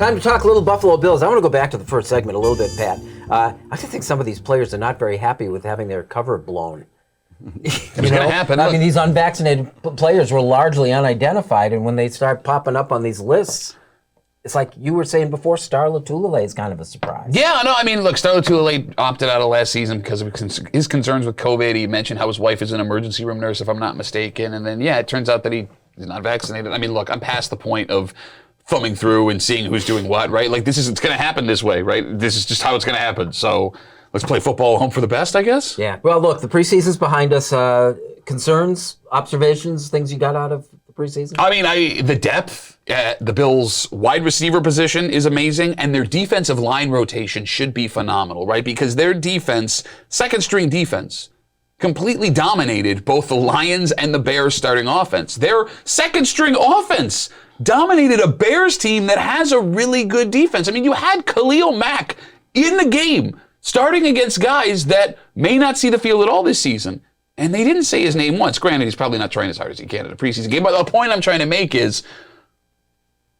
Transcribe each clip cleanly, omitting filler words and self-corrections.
Time to talk a little Buffalo Bills. I want to go back to the first segment a little bit, Pat. I just think some of these players are not very happy with having their cover blown. It's going to happen. I mean, these unvaccinated players were largely unidentified, and when they start popping up on these lists, it's like you were saying before, Star Lotulelei is kind of a surprise. Yeah, no, I mean, look, Star Lotulelei opted out of last season because of his concerns with COVID. He mentioned how his wife is an emergency room nurse, if I'm not mistaken. And then, yeah, it turns out that he's not vaccinated. I mean, look, I'm past the point of thumbing through and seeing who's doing what, right? Like, it's going to happen this way, right? This is just how it's going to happen. So let's play football home for the best, I guess? Yeah. Well, look, the preseason's behind us. Concerns, observations, things you got out of the preseason? I mean, the depth at the Bills' wide receiver position is amazing, and their defensive line rotation should be phenomenal, right? Because their defense, second-string defense, completely dominated both the Lions and the Bears starting offense. Their second-string offense dominated a Bears team that has a really good defense. I mean, you had Khalil Mack in the game starting against guys that may not see the field at all this season. And they didn't say his name once. Granted, he's probably not trying as hard as he can in a preseason game. But the point I'm trying to make is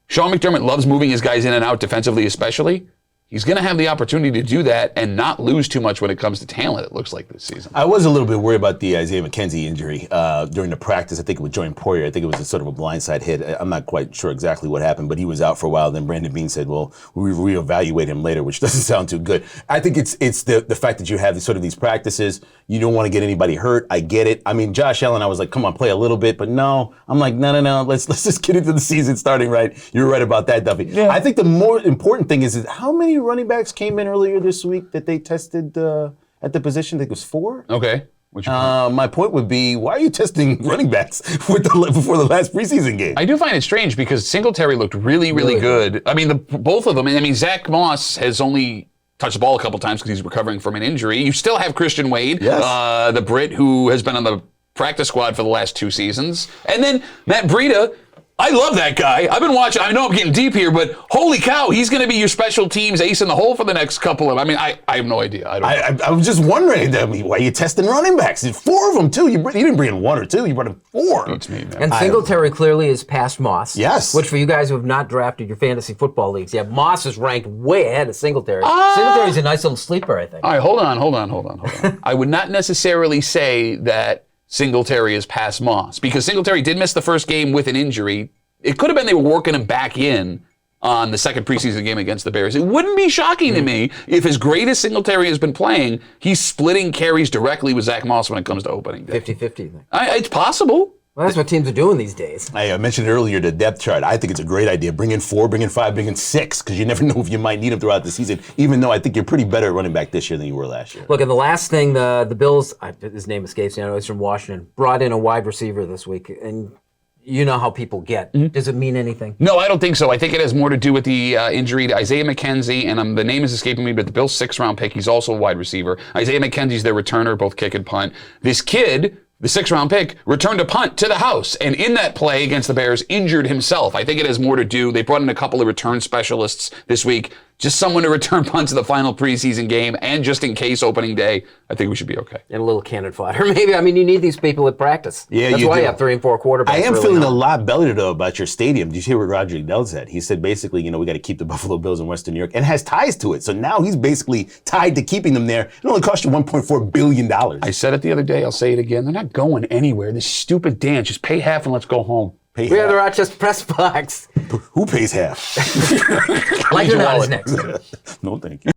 Sean McDermott loves moving his guys in and out defensively especially. He's going to have the opportunity to do that and not lose too much when it comes to talent, it looks like, this season. I was a little bit worried about the Isaiah McKenzie injury during the practice. I think it was Jordan Poyer. I think it was a sort of a blindside hit. I'm not quite sure exactly what happened, but he was out for a while. Then Brandon Beane said, well, we'll reevaluate him later, which doesn't sound too good. I think it's the fact that you have sort of these practices. You don't want to get anybody hurt. I get it. I mean, Josh Allen, I was like, come on, play a little bit. But no, I'm like, no. Let's just get into the season starting right. You're right about that, Duffy. Yeah. I think the more important thing is how many running backs came in earlier this week that they tested at the position? I think it was 4. Okay. What's your point? My point would be, why are you testing running backs before the last preseason game? I do find it strange because Singletary looked really good. I mean, both of them. I mean, Zach Moss has only touched the ball a couple times because he's recovering from an injury. You still have Christian Wade, yes. The Brit, who has been on the practice squad for the last 2 seasons. And then Matt Breida. I love that guy. I've been watching. I know I'm getting deep here, but holy cow, he's going to be your special teams ace in the hole for the next couple of. I mean, I have no idea. I was just wondering, why are you testing running backs? There's 4 of them too. You didn't bring in 1 or 2. You brought in 4. That's me, man. And Singletary clearly is past Moss. Yes. Which for you guys who have not drafted your fantasy football leagues, yeah, Moss is ranked way ahead of Singletary. Singletary's a nice little sleeper, I think. All right, hold on. I would not necessarily say that Singletary is past Moss because Singletary did miss the first game with an injury. It could have been they were working him back in on the second preseason game against the Bears. It wouldn't be shocking to me if, as great as Singletary has been playing, he's splitting carries directly with Zach Moss when it comes to opening day. 50-50. It's possible. Well, that's what teams are doing these days. I mentioned earlier the depth chart. I think it's a great idea. Bring in 4, bring in 5, bring in 6, because you never know if you might need them throughout the season, even though I think you're pretty better at running back this year than you were last year. Look, and the last thing, the Bills, his name escapes me, I know he's from Washington, brought in a wide receiver this week, and you know how people get. Mm-hmm. Does it mean anything? No, I don't think so. I think it has more to do with the injury to Isaiah McKenzie, and the name is escaping me, but the Bills' 6th-round pick, he's also a wide receiver. Isaiah McKenzie's their returner, both kick and punt. This kid, the 6th-round pick, returned a punt to the house, and in that play against the Bears, injured himself. I think it has more to do. They brought in a couple of return specialists this week, just someone to return punts in the final preseason game, and just in case opening day, I think we should be okay. And a little cannon fodder, maybe. I mean, you need these people at practice. Yeah, that's why you have 3 and 4 quarterbacks. I am feeling a lot better, though, about your stadium. Did you hear what Roger Goodell said? He said, basically, we got to keep the Buffalo Bills in Western New York, and has ties to it. So now he's basically tied to keeping them there. It only cost you $1.4 billion. I said it the other day. I'll say it again. They're not going anywhere. This stupid dance. Just pay half and let's go home. We have the Rochester Press Box. Who pays half? Like or not is next. No, thank you.